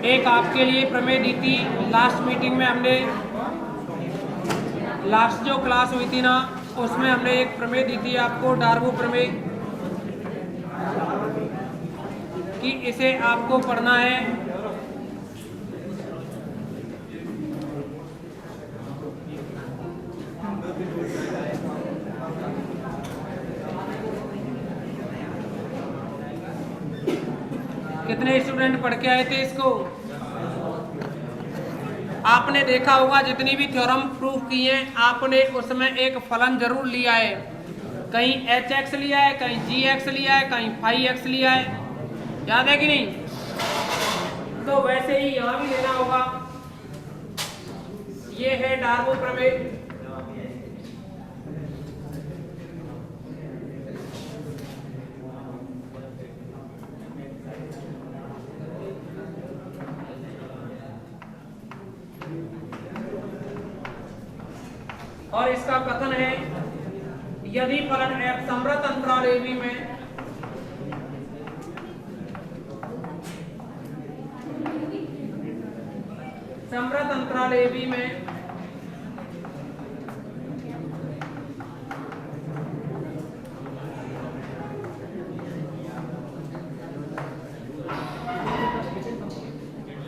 एक आपके लिए प्रमेय दी थी लास्ट मीटिंग में। हमने लास्ट जो क्लास हुई थी ना, उसमें हमने एक प्रमेय दी थी आपको, डार्बो प्रमेय, कि इसे आपको पढ़ना है। कितने स्टूडेंट पढ़ के आए थे इसको? आपने देखा होगा जितनी भी थ्योरम प्रूफ किए हैं आपने उसमें एक फलन जरूर लिया है। कहीं hx लिया है, कहीं gx लिया है, कहीं फाई x लिया है। याद है कि नहीं? तो वैसे ही यहां भी लेना होगा। ये है डार्बो प्रमेय। और इसका कथन है, यदि फलन f समृत अंतराल ab में समृत अंतराल ab में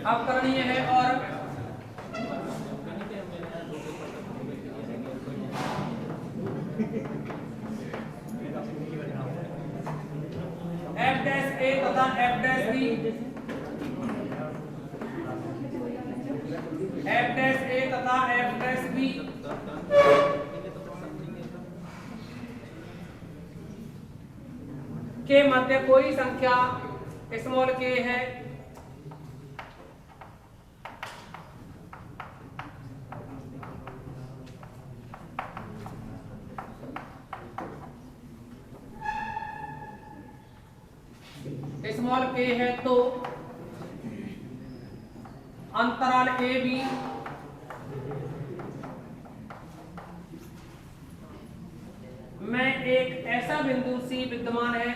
अवकरणीय है और f डैश a तथा f dash b, f dash a तथा f डैश b के मध्य कोई संख्या स्मॉल k है स्मॉल k है, तो अंतराल ए बी में एक ऐसा बिंदु C विद्यमान है,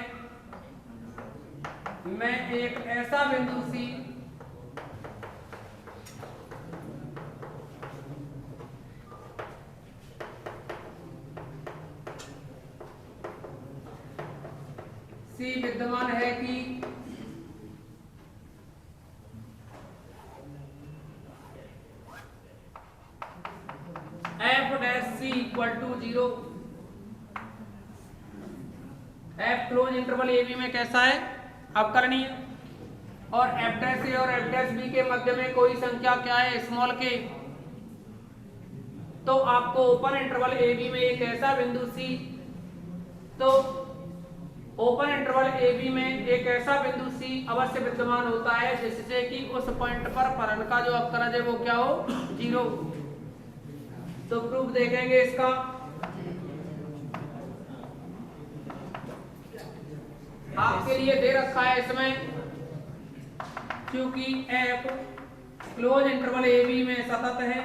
में एक ऐसा बिंदु C विद्यमान है कि f dash c equal to 0। f close interval A B में कैसा है? अवकरणीय। और f डैश ए और f डैश बी के मध्य में कोई संख्या क्या है? Small k। तो आपको ओपन इंटरवल ए बी में एक ऐसा बिंदु c, तो ओपन इंटरवल ए बी में एक ऐसा बिंदु C अवश्य विद्यमान होता है जिससे कि उस पॉइंट पर फलन का जो अवकलज है वो क्या हो? 0। तो प्रूफ देखेंगे इसका। आपके लिए दे रखा है इसमें, क्योंकि f close interval A B में सतत है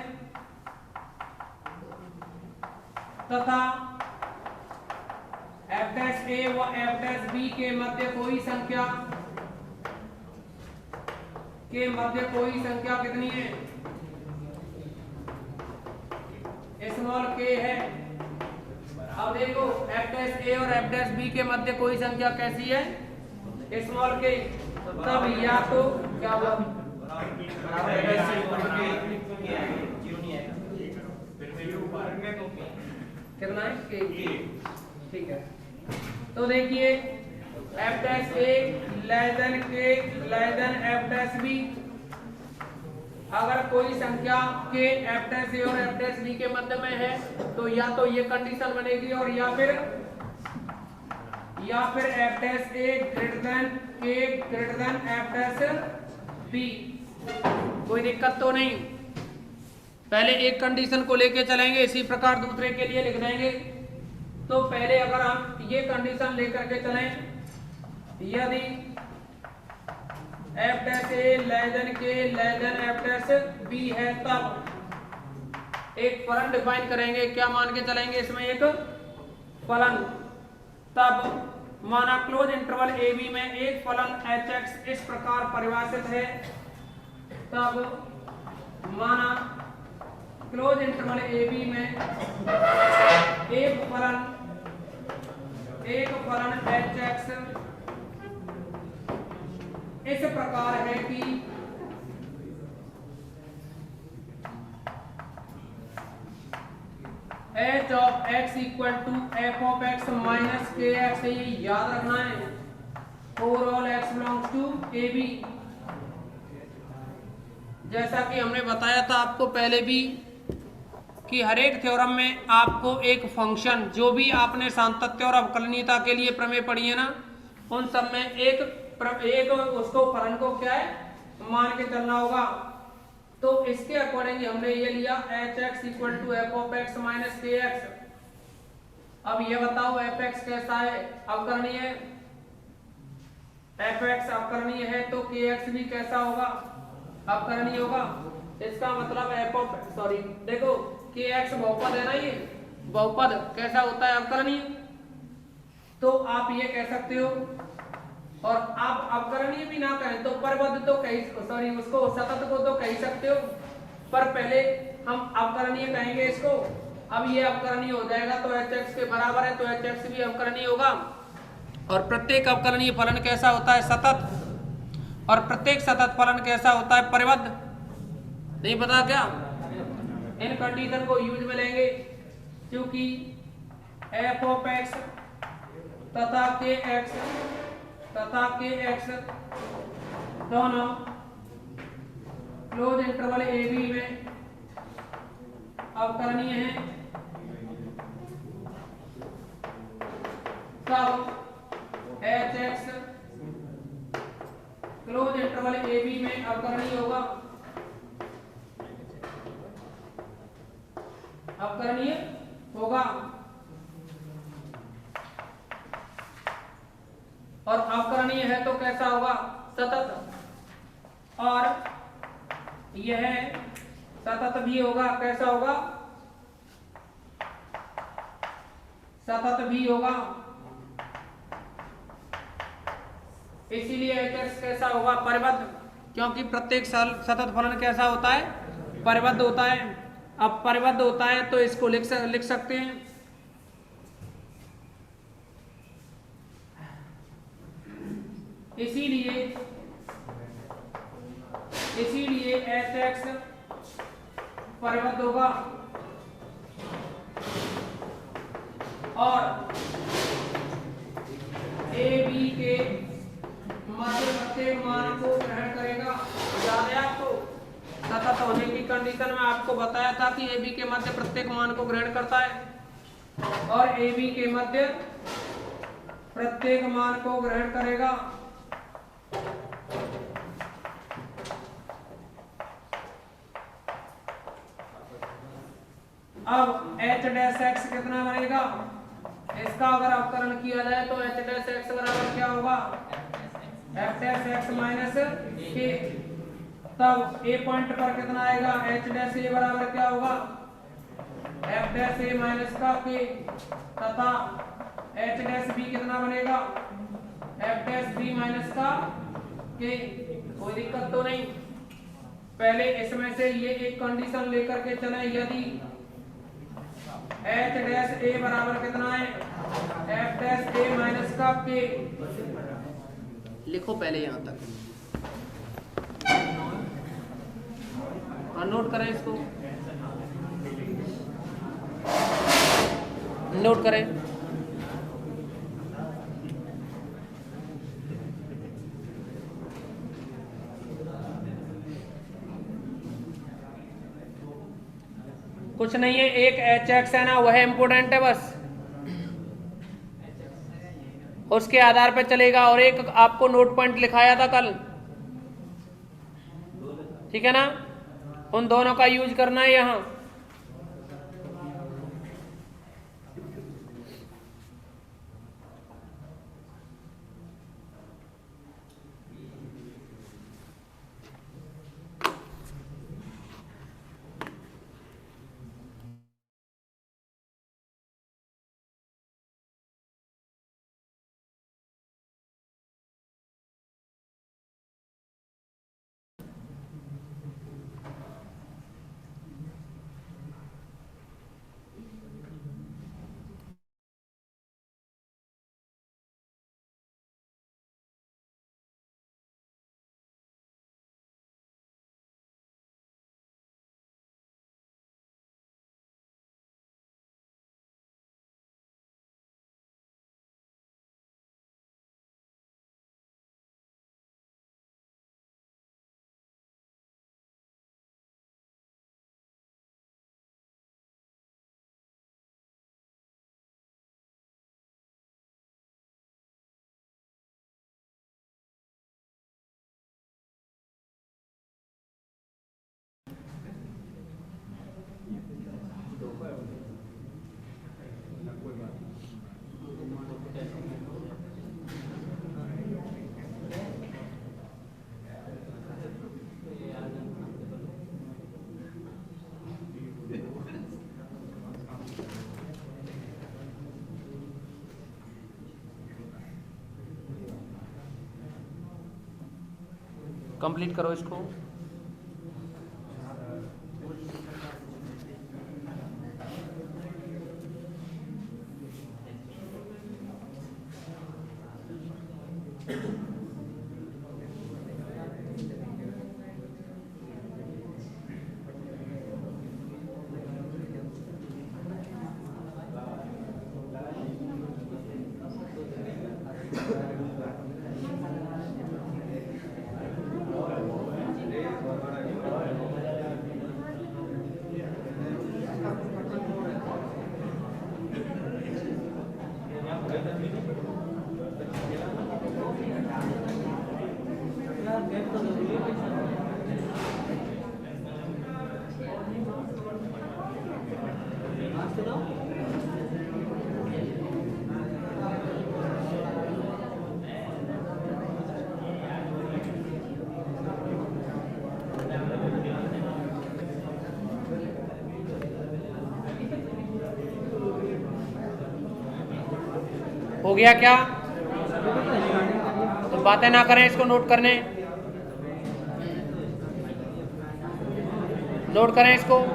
तथा f डैश a व f डैश b के मध्य कोई संख्या कितनी है? स्मॉल k है। अब देखो f डैश a और f डैश b के मध्य कोई संख्या कैसी है? Small k। तब या तो क्या हुआ? कितना है? k। ठीक है, तो देखिए f dash a less than k less than f dash b, अगर कोई संख्या k f डैश a और f डैश b के मध्य में है तो या तो ये कंडीशन बनेगी, और या फिर f dash a greater than k greater then f dash b। कोई दिक्कत तो नहीं। पहले एक कंडीशन को लेके चलेंगे, इसी प्रकार दूसरे के लिए लिख देंगे। तो पहले अगर हम ये कंडीशन लेकर के चलें, यदि f dash a less than k less than f dash b है, तब एक फलन डिफाइन करेंगे। क्या मान के चलेंगे इसमें? एक फलन। तब माना क्लोज इंटरवल a b में एक फलन hx इस प्रकार परिभाषित है तब माना क्लोज इंटरवल ए बी में एक फलन एच एक्स इस प्रकार है कि H of X equal to F of X minus K X, ये याद रखना है, for all X belongs to A B. जैसा कि हमने बताया था आपको पहले भी कि हर एक थ्योरम में आपको एक फंक्शन, जो भी आपने सातत्य और अवकलनीयता के लिए प्रमेय पढ़ी है ना, उन सब में एक उसको फलन को क्या है मान के चलना होगा। तो इसके अकॉर्डिंग हमने ये लिया H X equal to F of X minus K X. अब ये बताओ एफ एक्स कैसा है, अवकलनीय है, एफ एक्स अवकलनीय है तो के एक्स भी कैसा होगा, अवकलनीय होगा। इसका मतलब एफ ऑफ देखो के एक्स बहुपद है ना, ये बहुपद कैसा होता है, अवकलनीय। तो आप ये कह सकते हो, और आप अवकलनीय भी ना कहें तो परवद तो कही उसको सतत को तो कह सकते हो, पर पहले हम अवकलनीय कहेंगे इसको। अब ये अवकलनीय हो जाएगा तो एच एक्स के बराबर है, तो एच एक्स भी अवकलनीय होगा। और प्रत्येक अवकलनीय फलन कैसा होता है, सतत, और प्रत्येक सतत फलन कैसा होता है, परिबद्ध। नहीं पता क्या, इन कंडीशन को यूज में लेंगे, क्योंकि एफ ऑफ एक्स तथा के एक्स दोनों क्लोज इंटरवल ए बी में अवकलनीय हैं, तब H X close interval A B में अवकलनीय होगा, अवकलनीय होगा। और अवकलनीय है तो कैसा होगा, सतत, और यह सतत भी होगा, कैसा होगा, सतत भी होगा। इसीलिए एच एक्स कैसा होगा, परिबद्ध, क्योंकि प्रत्येक सतत फलन कैसा होता है, परिबद्ध होता है। अब परिबद्ध होता है तो इसको लिख सकते हैं, इसीलिए एच एक्स परिबद्ध होगा, और ए बी के मध्य प्रत्येक मान को ग्रहण करेगा। याद है आपको, सतत होने की कंडीशन में आपको बताया था कि ए बी के मध्य प्रत्येक मान को ग्रहण करता है, और ए बी के मध्य प्रत्येक मान को ग्रहण करेगा। अब एच डैश एक्स कितना बनेगा, इसका अगर अवकलन किया जाए तो एच डैश एक्स बराबर क्या होगा, एफ डैश एक्स माइनस के। तब ए पॉइंट पर कितना आएगा, एच डैश ए बराबर क्या होगा, एफ डैश ए माइनस का के, तथा एच डैश बी कितना बनेगा, एफ डैश बी माइनस का के। कोई दिक्कत तो नहीं। पहले इसमें से ये एक कंडीशन लेकर के चले, यदि एच डैश ए बराबर कितना है, एफ डैश ए माइनस का के। लिखो पहले यहां तक, नोट करें इसको, नोट करें। कुछ नहीं है, एक एच एक्स है ना, वह इंपोर्टेंट है बस, उसके आधार पर चलेगा। और एक आपको नोट पॉइंट लिखाया था कल, ठीक है ना, उन दोनों का यूज करना है यहां। कंप्लीट करो इसको। हो गया क्या? तो बातें ना करें, इसको नोट करने, नोट करें इसको।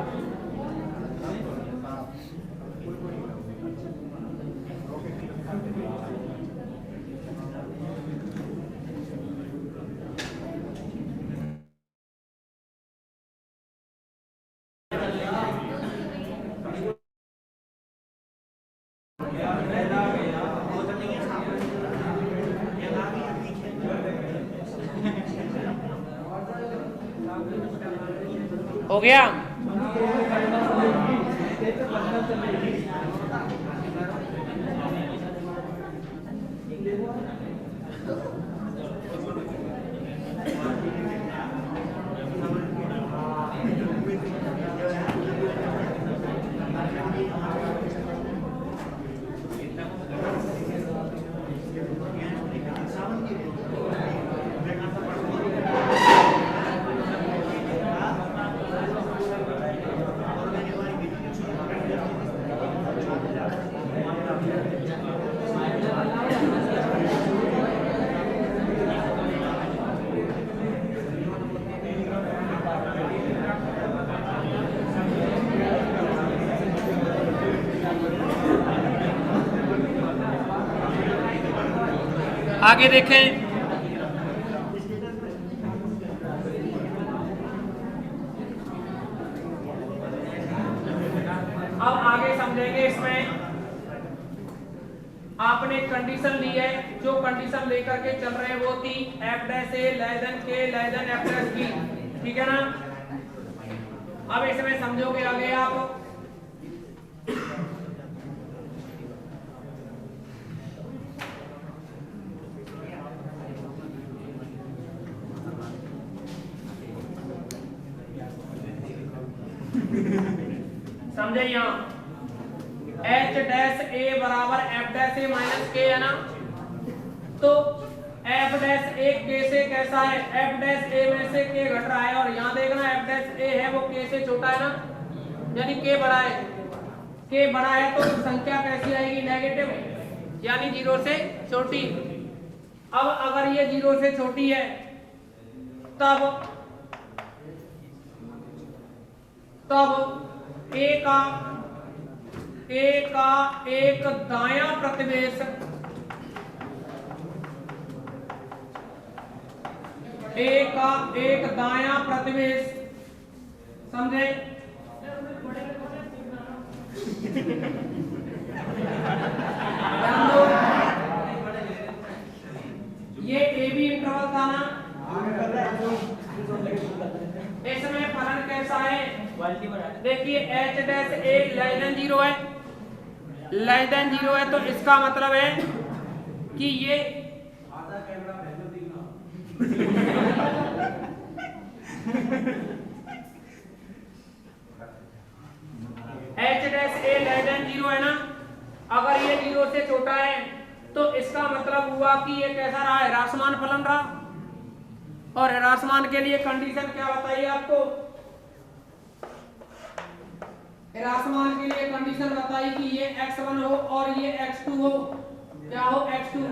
हो गया? आगे देखें। अब आगे समझेंगे। इसमें आपने कंडीशन ली है, जो कंडीशन लेकर के चल रहे हैं वो थी f dash a less than k less than f dash b, ठीक है ना। अब इसमें समझोगे आगे आप। समझे यहाँ h डैश a बराबर f dash a minus k है ना। तो f डैश a k से कैसा है, f डैश a में से k घट रहा है, और यहाँ देखना f डैश a है वो k से छोटा है ना, यानी k बड़ा है। k बड़ा है तो संख्या कैसी आएगी, नेगेटिव, यानी 0 से छोटी। अब अगर ये 0 से छोटी है तब a का एक दायां प्रतिवेश समझे। ये ए बी इंटरवल था ना, इसमें फलन कैसा है, देखिए h dash a less then 0 है, लेस देन 0 है, तो इसका मतलब है कि ये h dash a less then 0 है ना। अगर ये 0 से छोटा है तो इसका मतलब हुआ कि ये कैसा रहा, ह्रासमान फलन रहा। और ह्रासमान के लिए कंडीशन क्या बताइए आपको, ह्रासमान के लिए कंडीशन बताई कि ये x1 हो और ये x2 हो, क्या हो, x2।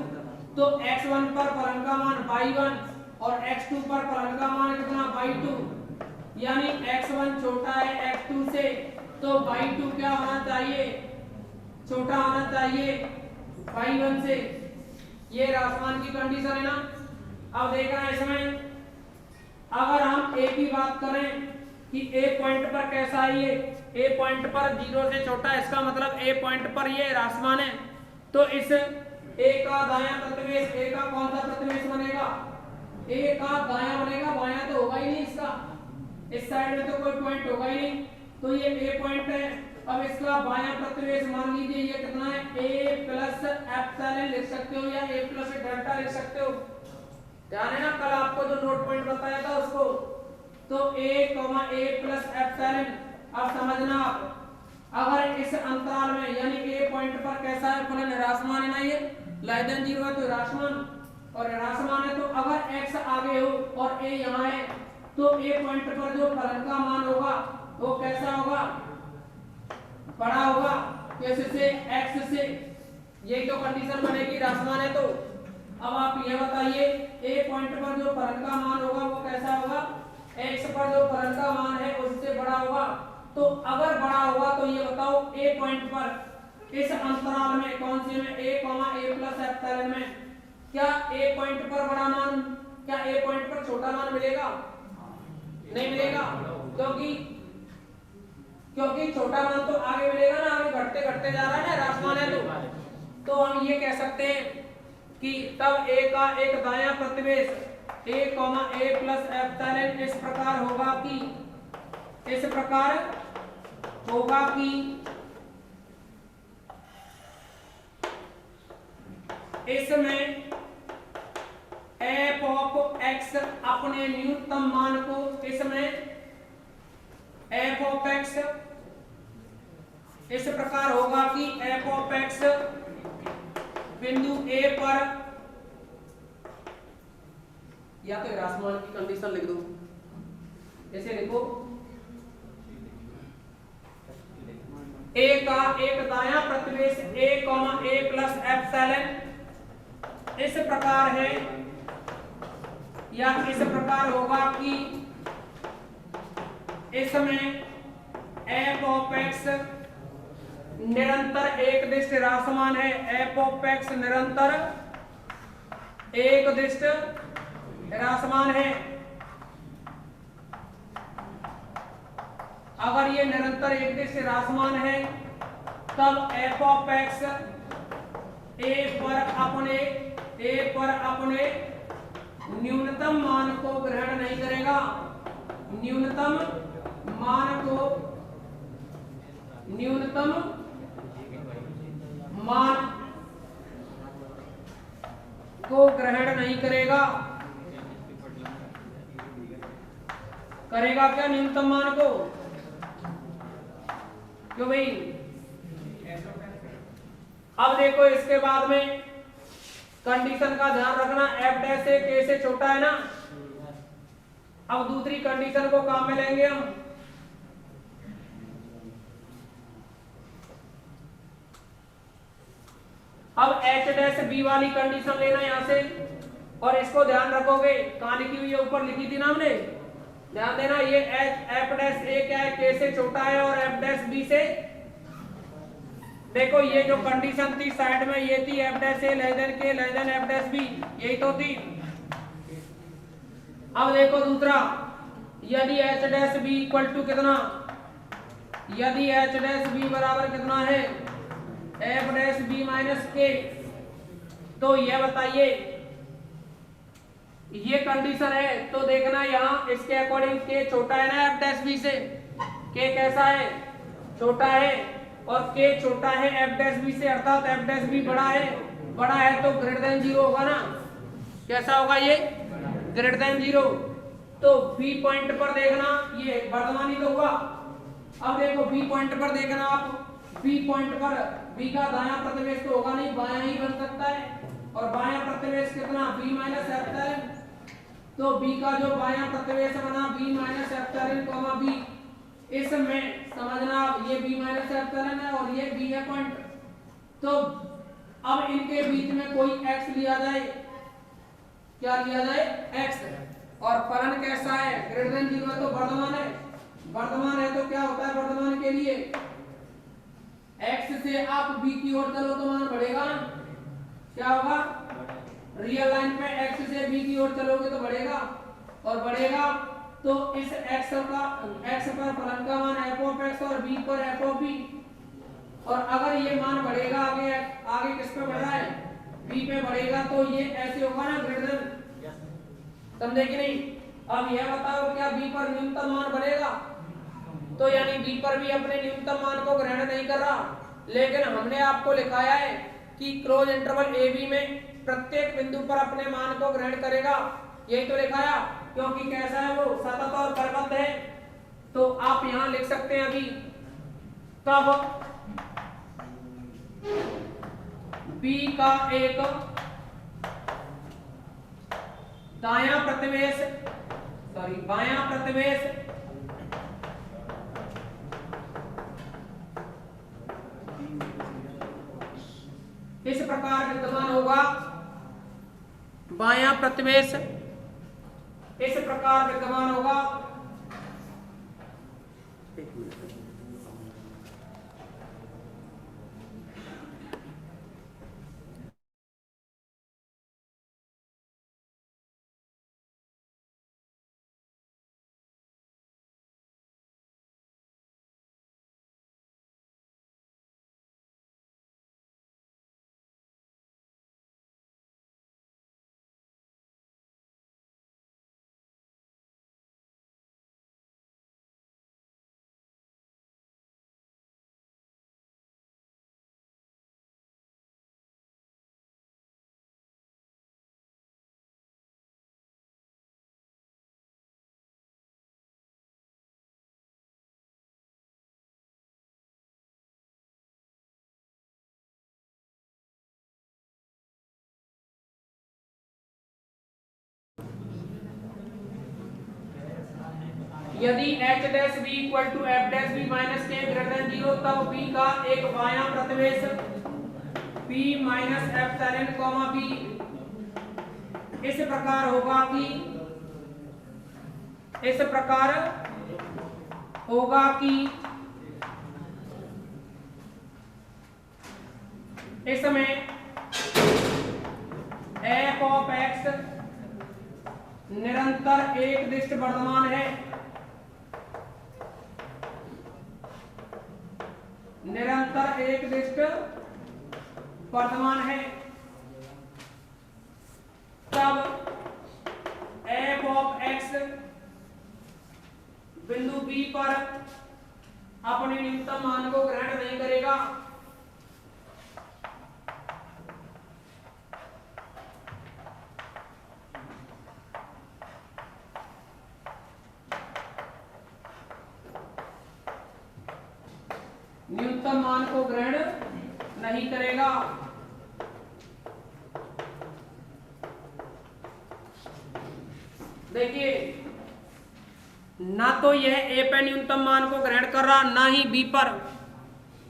तो x1 पर फलन का मान y1 और x2 पर फलन का मान कितना y2, यानी x1 छोटा है x2 से, तो y2 क्या होना चाहिए, छोटा होना चाहिए y1 से। ये रासमान की कंडीशन है ना। अब देखना इसमें अगर हम a की बात करें कि a पॉइंट पर कैसा है, ये a पॉइंट पर 0 से छोटा है, इसका मतलब a पॉइंट पर ये रासमान है, तो इस a का दायां प्रतिवेश, a का कौन सा प्रतिवेश बनेगा, a का दायां बनेगा, बायां तो होगा ही नहीं इसका, इस साइड में तो कोई पॉइंट होगा ही नहीं, तो ये a पॉइंट है। अब इसका बायां प्रतिवेश मान लीजिए ये कितना है, a प्लस एप्सिलॉन लिख सकते हो या a प्लस डेल्टा लिख सकते हो, ध्यान है ना कल आपको जो नोट पॉइंट बताया था उसको, तो a प्लस एप्सिलॉन। अब समझना आप, अगर इस अंतराल में यानी a पॉइंट पर कैसा है फलन, रासमान है ना, ये लेस देन 0 है तो रासमान, और रासमान है तो अगर x आगे हो और a यहाँ है, तो a पॉइंट पर जो फलन का मान होगा वो कैसा होगा, बड़ा होगा, कैसे से, x से, यही तो कंडीशन बनेगी रासमान है तो। अब आप ये बताइए a पॉइंट पर जो फलन का मान होगा वो कैसा होगा, x पर जो फलन का मान है उससे बड़ा होगा, तो अगर बड़ा होगा तो ये बताओ a पॉइंट पर इस अंतराल में कौन से में, a प्लस एप्सिलॉन में, क्या a पॉइंट पर बड़ा मान, क्या a पॉइंट पर छोटा मान मिलेगा, नहीं मिलेगा, क्योंकि छोटा मान तो आगे मिलेगा ना, आगे घटते घटते जा रहा है ना रासमान है तो हम ये कह सकते हैं कि तब a का एक दायां प्रतिवेश a प्लस एप्सिलॉन इस प्रकार होगा कि इसमें f ऑफ x अपने न्यूनतम मान को, इसमें f ऑफ x इस प्रकार होगा कि f ऑफ x बिंदु a पर, या तो रासमान की कंडीशन लिख दो, ऐसे लिखो a का एक दायां प्रतिवेश a प्लस एप्सिलॉन इस प्रकार है, या इस प्रकार होगा कि इसमें f ऑफ x निरंतर एक दिष्ट रासमान है, f ऑफ x निरंतर एक दिष्ट रासमान है। अगर ये निरंतर एक दिष्ट रासमान है तब f ऑफ x a पर अपने न्यूनतम मान को ग्रहण नहीं करेगा, न्यूनतम मान को ग्रहण नहीं करेगा, करेगा क्या, न्यूनतम मान को, क्यों भाई। अब देखो इसके बाद में कंडीशन का ध्यान रखना, f डैश से k से छोटा है ना। अब दूसरी कंडीशन को काम में लेंगे हम, अब h डैश b वाली कंडीशन लेना यहां से, और इसको ध्यान रखोगे, कहां लिखी हुई है, ऊपर लिखी थी ना हमने, ध्यान देना, ये f डैश a क्या है, k से छोटा है, और f डैश b से, देखो ये जो कंडीशन थी साइड में ये थी f dash a less than k less than f dash b, यही तो थी। अब देखो दूसरा, यदि h dash b equal to कितना, यदि h डैश b बराबर कितना है, f dash b minus k, तो यह बताइए, ये कंडीशन है तो देखना यहाँ इसके अकॉर्डिंग k छोटा है ना f डैश b से, k कैसा है, छोटा है, और k छोटा है f डैश b से, अर्थात f डैश b बड़ा है तो ग्रेटर देन 0 होगा ना, कैसा होगा ये, ग्रेटर देन 0, तो b पॉइंट पर देखना, ये वर्तमान ही तो हुआ। अब देखो b पॉइंट पर देखना आप, b पॉइंट पर b का दायां प्रतिवेश तो होगा नहीं, बायां ही बन सकता है, और बायां प्रतिवेश कितना, b माइनस एप्सिलॉन, तो b का जो बायां प्रतिवेश बना b माइनस एप्सिलॉन b, इसमें समझना ये b माइनस एप्सिलॉन है और ये b है पॉइंट, तो अब इनके बीच में कोई x लिया जाए, क्या लिया जाए x, और फलन कैसा है ग्रेटर देन 0 तो वर्धमान है, वर्धमान है तो क्या होता है वर्धमान के लिए x से आप b की ओर चलो तो मान बढ़ेगा ना, क्या होगा रियल लाइन पे x से b की ओर चलोगे तो बढ़ेगा, और बढ़ेगा तो इस x पर फलन का मान f of x और b पर f of b, और अगर ये मान बढ़ेगा आगे आगे किस पे बढ़ रहा है b पे बढ़ेगा तो ये ऐसे होगा ना ग्रेटर देन, समझे कि नहीं। अब यह बताओ क्या b पर न्यूनतम मान बढ़ेगा, तो यानी b पर भी अपने न्यूनतम मान को ग्रहण नहीं कर रहा, लेकिन हमने आपको लिखाया है कि क्लोज इंटरवल a b में प्रत्येक बिंदु पर अपने मान को ग्रहण करेगा, यही तो लिखाया, क्योंकि कैसा है वो सतत और परिबद्ध है। तो आप यहां लिख सकते हैं अभी तब b का एक बायां प्रतिवेश इस प्रकार विद्यमान होगा, बायां प्रतिवेश इस प्रकार विद्यमान होगा, यदि h dash b equal to f dash b minus k greater than 0 तब b का एक बायां प्रतिवेश p minus epsilon comma b इस प्रकार होगा कि इसमें f ऑफ x निरंतर एक दिष्ट वर्धमान है, निरंतर एक दिष्ट वर्धमान है, तब f ऑफ x बिंदु b पर अपने न्यूनतम मान को ग्रहण नहीं करेगा, न्यूनतम मान को ग्रहण नहीं करेगा। देखिए ना तो यह ए पे न्यूनतम मान को ग्रहण कर रहा ना ही बी पर,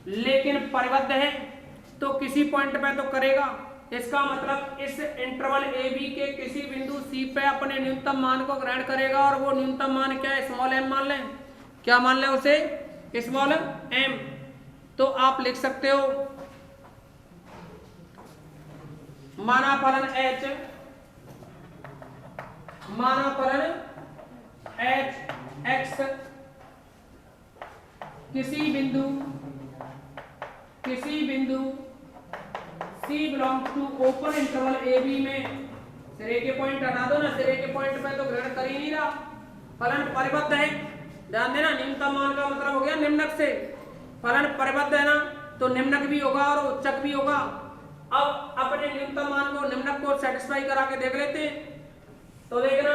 लेकिन परिबद्ध है तो किसी पॉइंट पे तो करेगा। इसका मतलब इस इंटरवल ए बी के किसी बिंदु सी पे अपने न्यूनतम मान को ग्रहण करेगा, और वो न्यूनतम मान क्या है स्मॉल एम मान लें, क्या मान लें उसे स्मॉल एम। तो आप लिख सकते हो माना फलन h x किसी बिंदु C belongs to open interval A B में, सिरे के पॉइंट हटा दो ना, सिरे के पॉइंट पे तो ग्रहण कर ही नहीं रहा, फलन परिबद्ध है। ध्यान देना न्यूनतम मान का मतलब हो गया निम्नक से, फलन परिबद्ध है ना तो निम्नक भी होगा और उच्चक भी होगा। अब अपने न्यूनतम मान को निम्नक को सेटिस्फाई करा के देख लेते हैं। तो देखना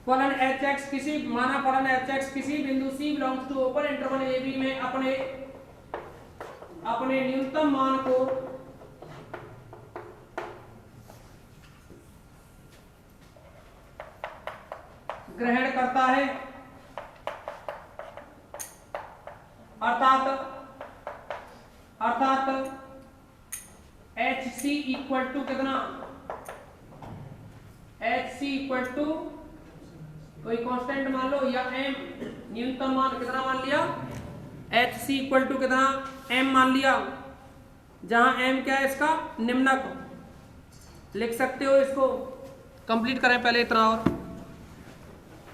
फलन hx किसी बिंदु C belongs to open interval A B में अपने न्यूनतम मान को ग्रहण करता है, अर्थात HC इक्वल टू कितना एच सी इक्वल टू कोई कांस्टेंट मान लो या एम न्यूनतम मान कितना मान लिया, एच सी इक्वल टू कितना एम मान लिया, जहां एम क्या है इसका निम्नक, लिख सकते हो इसको। कंप्लीट करें पहले इतना और,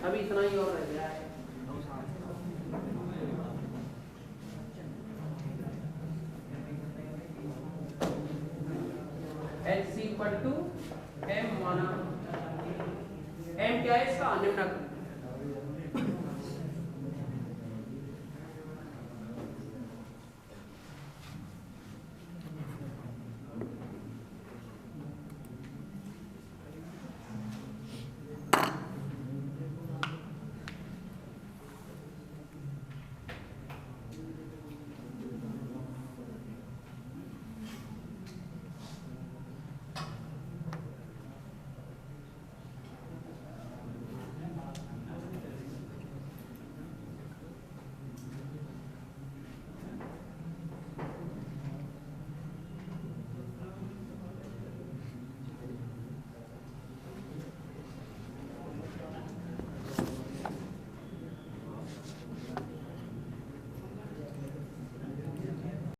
अभी इतना ही और रह गया है।